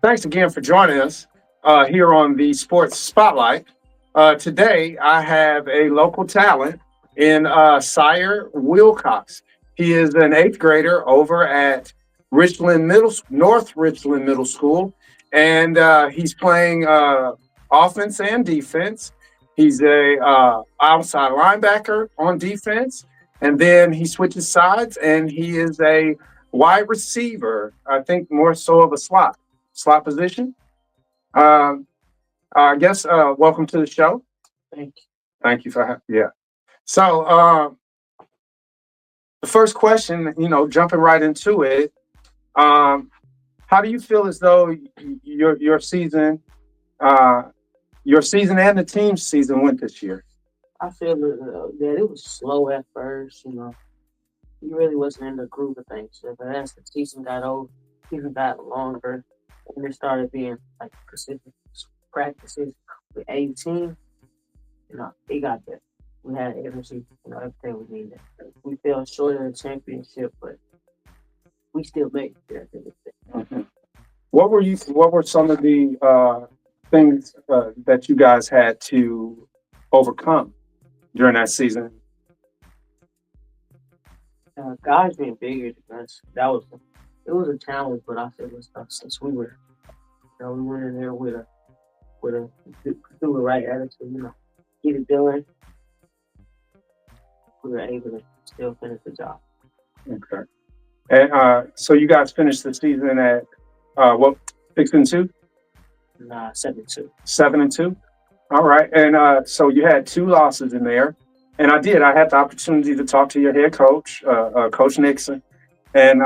Thanks again for joining us here on the Sports Spotlight. Today, I have a local talent in C.WILCOX. He is an eighth grader over at North Richland Middle School, and he's playing offense and defense. He's a outside linebacker on defense, and then he switches sides, and he is a wide receiver. I think more so of a slot position. Um, I guess welcome to the show. Thank Thank you for yeah. So the first question, jumping right into it, um, how do you feel as though uh, your season and the team's season went this year? I feel that it was slow at first. You really wasn't in the groove of things. But as the season got over, season got longer, and there started being like consistent practices with 18. It got better. We had energy, everything we needed. We fell short of the championship, but we still made it there. Mhm. What were some of the things that you guys had to overcome during that season? Guys being bigger than us, it was a challenge, but I feel it's tough since we went in there with a do the right attitude, get it done. We were able to still finish the job. Okay. And so you guys finished the season at what, 6-2? Nah, 7-2. 7-2. All right. And so you had two losses in there. And I had the opportunity to talk to your head coach, Coach Nixon, and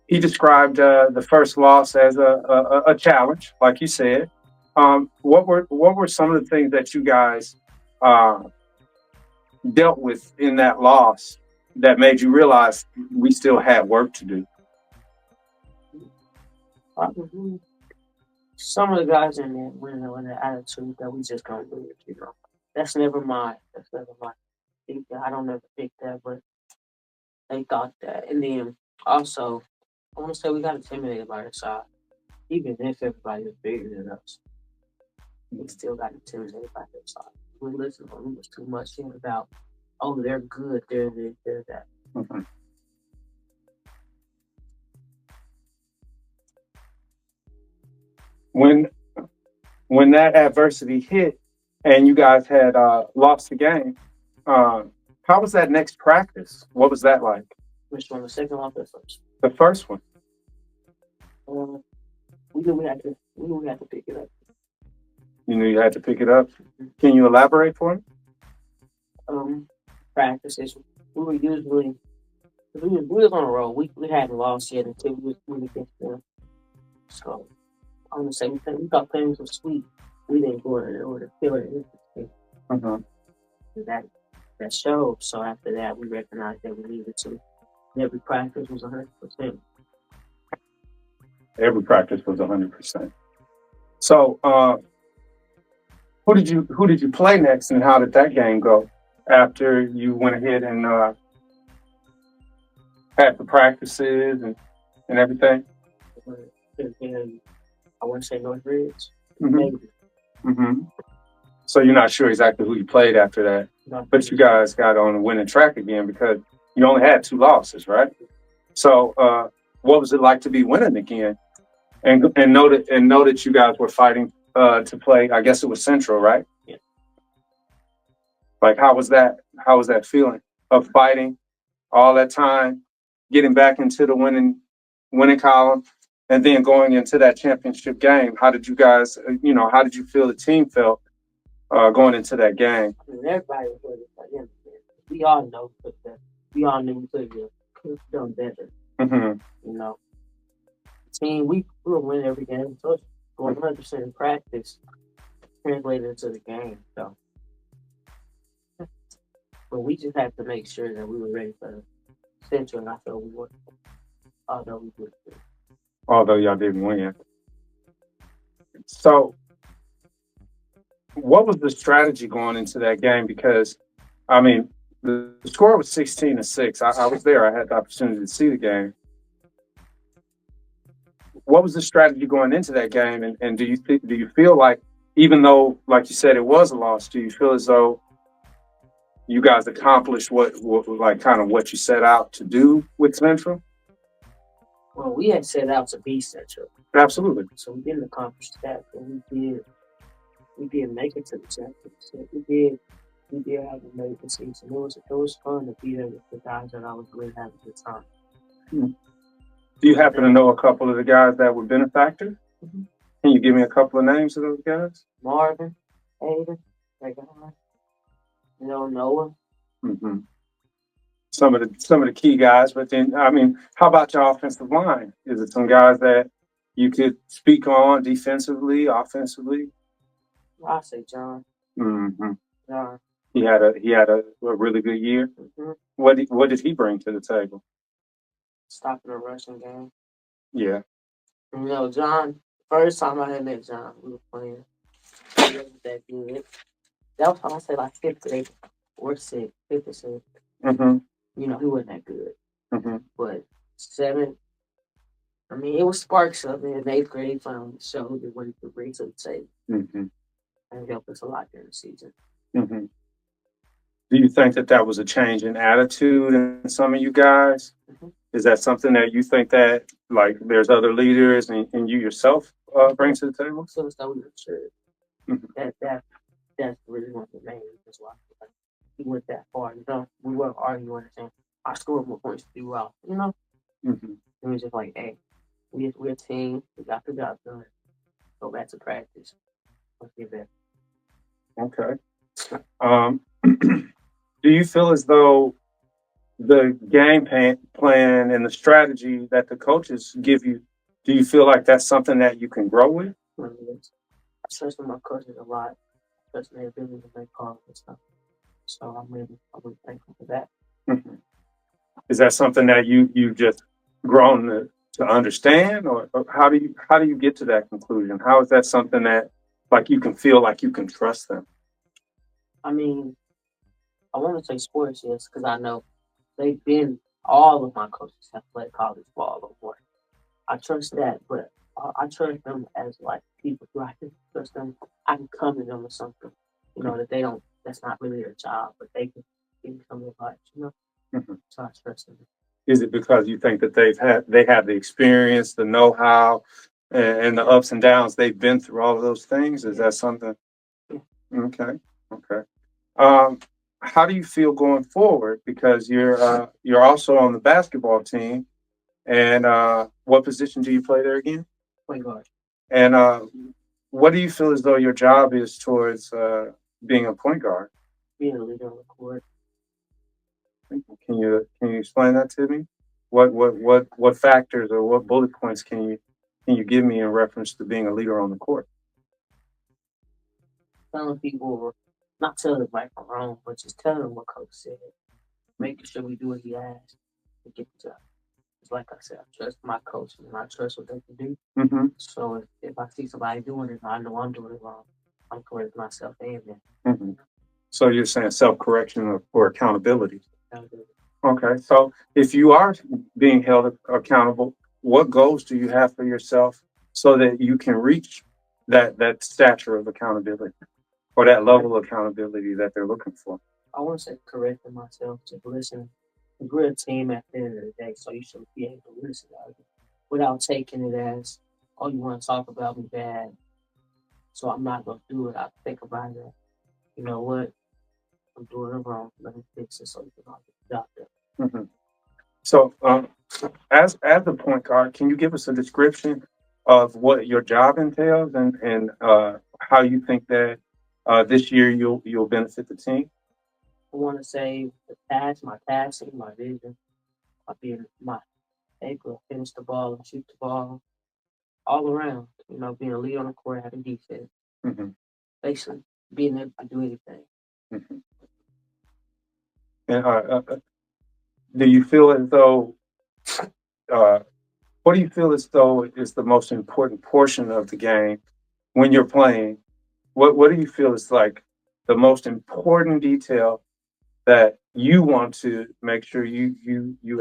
he described the first loss as a challenge, like you said. What were some of the things that you guys uh, dealt with in that loss that made you realize we still had work to do? Probably some of the guys in there went in with the attitude that we just gonna do it. That's never mine. That's never mine. I don't ever think that, but they thought that. And then also, I want to say we got intimidated by their side. Even if everybody was bigger than us, we still got intimidated by their side. We listened to them. It was too much about, oh, they're good, they're this, they're that. Mhm. When when that adversity hit and you guys had lost the game, uh, how was that next practice? What was that like? Which one, the second one or the first? The first one. Uh, we knew we had to pick it up. You knew you had to pick it up. Can you elaborate for me? Um, Practices. We were usually we was on a roll. We hadn't lost yet until we was against them. So I'm gonna say we thought things were sweet. We didn't go in there with a feeling Uh-huh. that that showed. So after that, we recognized that we needed to. Every practice was 100%. Every practice was 100%. So, who did you play next, and how did that game go? After you went ahead and had the practices and everything. And then I want to say Northridge, Hmm. maybe. Hmm. So you're not sure exactly who you played after that, but you guys got on the winning track again because you only had two losses, right? So, what was it like to be winning again, and know that you guys were fighting to play? I guess it was Central, right? Yeah. Like, how was that? How was that feeling of fighting all that time, getting back into the winning column, and then going into that championship game? How did you guys, how did you feel the team felt going into that game? I mean, everybody was ready for him. We all know that we all knew we could have done better. Hmm. You know, team we will win every game. So it's going 100% in practice translated into the game. So, but we just have to make sure that we were ready for the Central, and I felt we were. Although we would. Although y'all didn't win. So, what was the strategy going into that game? Because, I mean, the score was 16-6. I was there. I had the opportunity to see the game. what was the strategy going into that game? And do you feel like, even though, like you said, it was a loss, do you feel as though you guys accomplished what like kind of what you set out to do with Central? Well, we had set out to be Central, Absolutely. so we didn't accomplish that, but we did make it to the championship. We did have a major season. It was fun to be there with the guys that I was really having a good time. Do you happen to know a couple of the guys that were benefactors? Mhm. Can you give me a couple of names of those guys? Marvin, Aiden, that guy, Noah. Hmm. Some of the key guys, but then I mean, how about your offensive line? Is it some guys that you could speak on defensively, offensively? I say John. Hmm. John. He had a really good year. Mm-hmm. What did he bring to the table? Stopping the rushing game. Yeah. John. First time I had met John, we were playing. He wasn't that good. That was I say like fifth grade or sixth, fifth or sixth. Hmm. He wasn't that good. Hmm. But seventh, I mean, it was sparks of it. In eighth grade, finally showed what he could bring to the table Hmm. and helped us a lot during the season. Hmm. Do you think that that was a change in attitude in some of you guys? Mm-hmm. Is that something that you think that like there's other leaders and you yourself bring to the table? So it's that we were sure Mhm. that's really one of the main reasons why he went that far. We weren't arguing and saying I scored more points to do well. Mhm. It was just like, hey, we're a team. We got the job done. Go back to practice. Let's get better. Okay. Um, do you feel as though the plan and the strategy that the coaches give you, do you feel like that's something that you can grow with? I trust in my coaches a lot, trust in their ability to make calls and stuff. So I'm really thankful for that. Mhm. Is that something that you just grown to understand, or how do you get to that conclusion? How is that something that like you can feel like you can trust them? I mean, I want to say sports, yes, because I know all of my coaches have played college ball or more. I trust that, but I trust them as like people who I can trust them. I can come to them with something, that they don't. That's not really their job, but they can give me some advice. Mhm. So I trust them. Is it because you think that they have the experience, the know-how, and the ups and downs they've been through all of those things? Is Yeah. that something? Yeah. Okay, okay. Um, how do you feel going forward? Because you're also on the basketball team, and what position do you play there again? Point guard, And what do you feel as though your job is towards being a point guard? being a leader on the court. Can you explain that to me? What factors or what bullet points can you give me in reference to being a leader on the court? Telling people, not telling them right from wrong, but just telling them what coach said. Making sure we do what he asked to get the job. It's like I said, I trust my coach and I trust what they can do. Hmm. So if I see somebody doing it, I know I'm doing it wrong. I'm correcting myself and then. Hmm. So you're saying self-correction or accountability. I'll do it. Okay. So if you are being held accountable, what goals do you have for yourself so that you can reach that stature of accountability or that level of accountability that they're looking for? I want to say correcting myself, just listen. We're a team at the end of the day, so you should be able to listen to it without taking it as, oh, you want to talk about me bad, so I'm not going to do it. I think about it. You know what? I'm doing it wrong. Let me fix it so you can all get the job done. Hmm. So, as a point guard, can you give us a description of what your job entails and how you think that this year you'll benefit the team? I want to say my passing, my vision, my able to finish the ball and shoot the ball all around. Being a lead on the court, having defense, Hmm. basically being able to do anything. Hmm. And do you feel as though uh, what do you feel as though is the most important portion of the game when you're playing? What do you feel is like the most important detail that you want to make sure you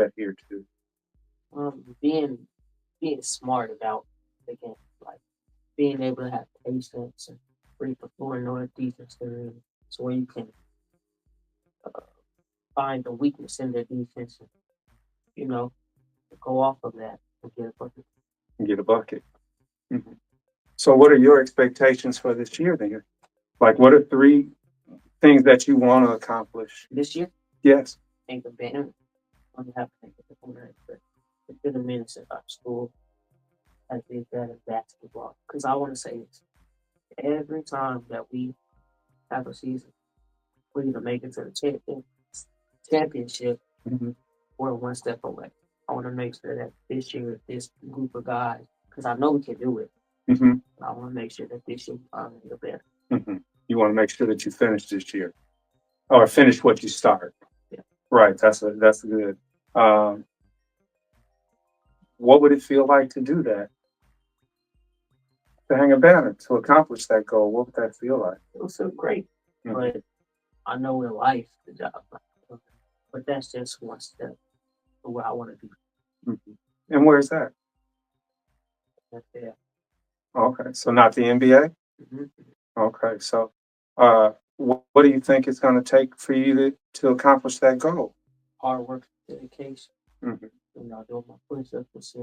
adhere to? Being smart about again, like being able to have patience and read the floor and know the defense they're in, so where you can find the weakness in their defense and you know go off of that and get a bucket. Get a bucket. Mhm. So, what are your expectations for this year then? Like, what are three things that you want to accomplish? This year, Yes. ain't the band. I'm gonna have to think of it from that, but it's been a minute since I school. I did that in basketball because I want to say this every time that we have a season, we either make it to the championship Hmm. we're one step away. I want to make sure that this year, this group of guys, because I know we can do it. Hmm. I want to make sure that this year the better. Hmm. You want to make sure that you finish this year or finish what you start. Yeah. Right. That's good. Um, what would it feel like to do that? To hang a banner to accomplish that goal. What would that feel like? It was so great, Hmm. but I know in life the job, but that's just one step to where I want to be. Hmm. And where's that? That's there. Okay. So not the NBA. Mm-hmm. Okay. So, what do you think it's going to take for you to accomplish that goal? Hard work, dedication. Hmm. Doing my push-ups,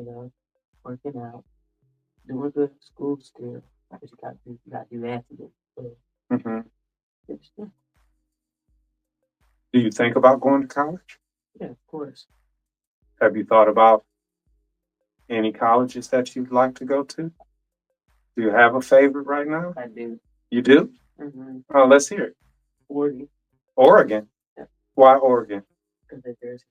working out, doing good in school still. Because you got to do that to do. So, Hmm. yeah, Do you think about going to college? yeah, of course. Have you thought about any colleges that you'd like to go to? Do you have a favorite right now? I do. You do? Mm-hmm. Oh, let's hear it. 40. Oregon. Yeah, Why Oregon? because they're jersey.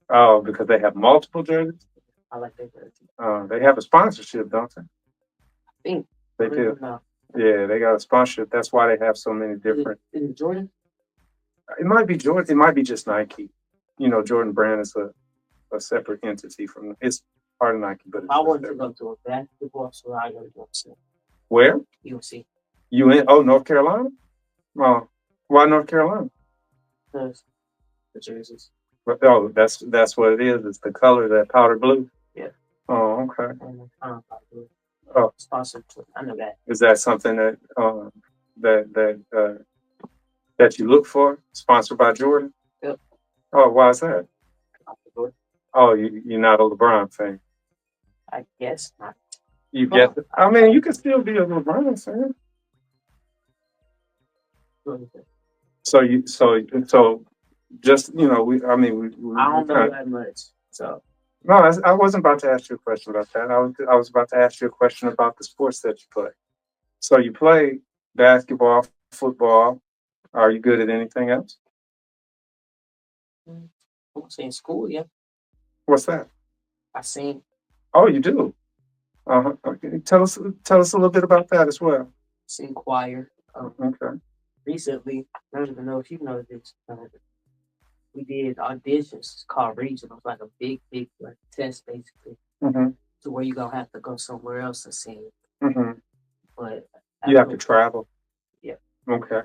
Oh, because they have multiple jerseys. I like their jersey. They have a sponsorship, don't they? I think. They I don't do. even know. Yeah, they got a sponsorship. That's why they have so many different. Is it Jordan? It might be Jordan. It might be just Nike. Jordan Brand is a separate entity from. It's part of Nike, but If it's I just wanted to separate. go to a basketball store, I go to UNC. Where? UNC. You in? Oh, North Carolina. Oh, why North Carolina? Because the jerseys. Oh, that's what it is. It's the color, that powder blue. Yeah. Oh, okay. And I don't know. Oh, Sponsored. I know that. is that something that that you look for? Sponsored by Jordan? Yep. Oh, why is that? Off the door. Oh, you're not a LeBron fan. I guess not. You get Well, it. I mean, you can still be a LeBron fan. So just I we don't know kind of. that much. So No, I wasn't about to ask you a question about that. I was about to ask you a question about the sports that you play. So you play basketball, football. Are you good at anything else? I won't say in school, yeah. What's that? I sing, Oh, you do. Okay. Tell us a little bit about that as well. sing choir. Okay. Recently, I don't even know if you know this. We did auditions. It's called regionals, like a big like test basically, Hmm. to where you gonna have to go somewhere else and sing. Hmm. But You have to after travel. yeah, Okay.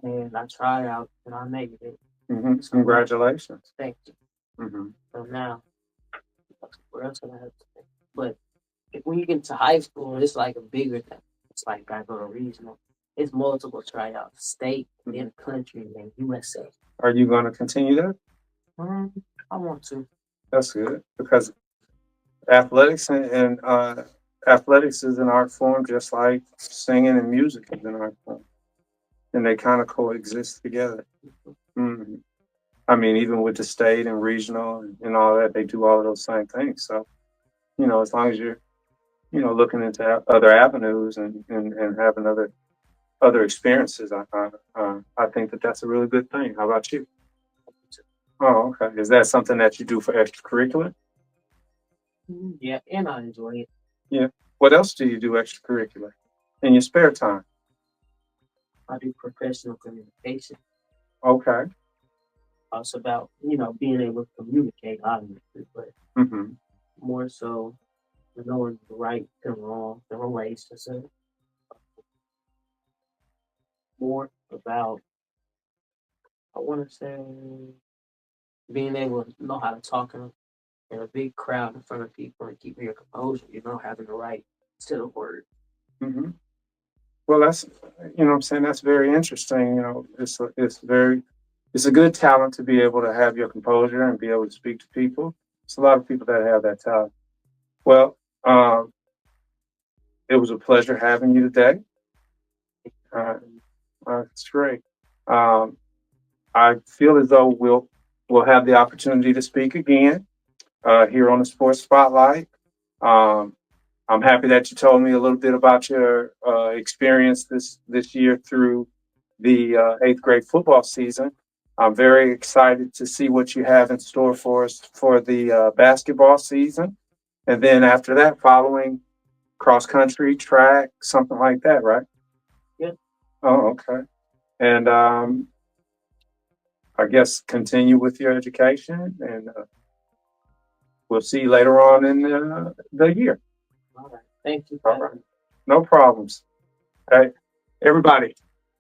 and I tried out and I made it. So now, Congratulations. thank you. Hmm. So now, where else can I have to sing? But when you get to high school, it's like a bigger thing. It's like I go to regional. It's multiple tryouts, state, then country, then USA. Are you going to continue that? Um, I want to. That's good because athletics and athletics is an art form, just like singing and music is an art form, and they kind of coexist together. Hmm. I mean, even with the state and regional and all that, they do all of those same things. So, as long as you're, looking into other avenues and having other experiences, I think that that's a really good thing. How about you? Oh, okay. Is that something that you do for extracurricular? Yeah, and I enjoy it. Yeah. What else do you do extracurricular in your spare time? I do professional communication. Okay. It's about being able to communicate, obviously, but Hmm. more so knowing the right and wrong, the relationship. More about I want to say being able to know how to talk in a big crowd in front of people and keeping your composure. Having the right to the word. Hmm. Well, that's, what I'm saying, that's very interesting. It's a good talent to be able to have your composure and be able to speak to people. It's a lot of people that have that talent. Well, it was a pleasure having you today. Uh, it's great. Um, I feel as though we'll have the opportunity to speak again here on the Sports Spotlight. Um, I'm happy that you told me a little bit about your experience this year through the eighth grade football season. I'm very excited to see what you have in store for us for the basketball season, and then after that, following cross country, track, something like that, right? Yeah. Oh, okay. And I guess continue with your education, and we'll see you later on in the year. All right. Thank you. All right. No problems. Hey, everybody,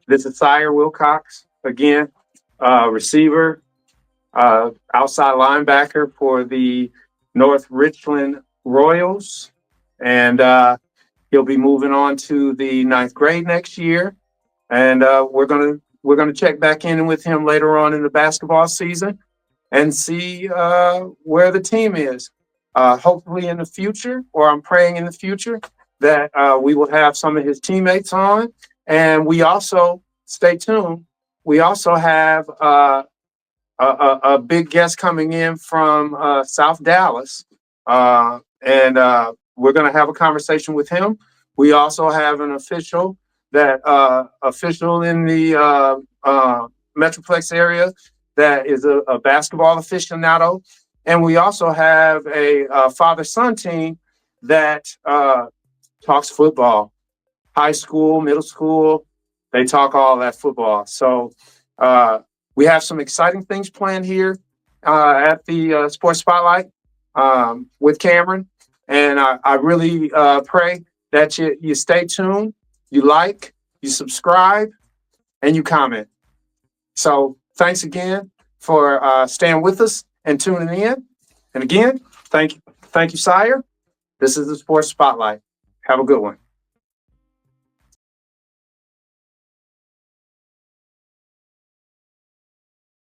this is C.WILCOX again, receiver, outside linebacker for the North Richland Royals. And he'll be moving on to the ninth grade next year. And we're gonna check back in with him later on in the basketball season and see where the team is. Hopefully in the future, or I'm praying in the future, that we will have some of his teammates on. And we also, stay tuned, we also have a big guest coming in from South Dallas. And we're going to have a conversation with him. We also have an official official in the Metroplex area that is a basketball aficionado. And we also have a father-son team that talks football, high school, middle school. They talk all that football. So we have some exciting things planned here at the Sports Spotlight with Cameron. And I really pray that you stay tuned, you like, you subscribe, and you comment. So thanks again for staying with us and tuning in. And again, thank you, Sire. This is the Sports Spotlight. Have a good one.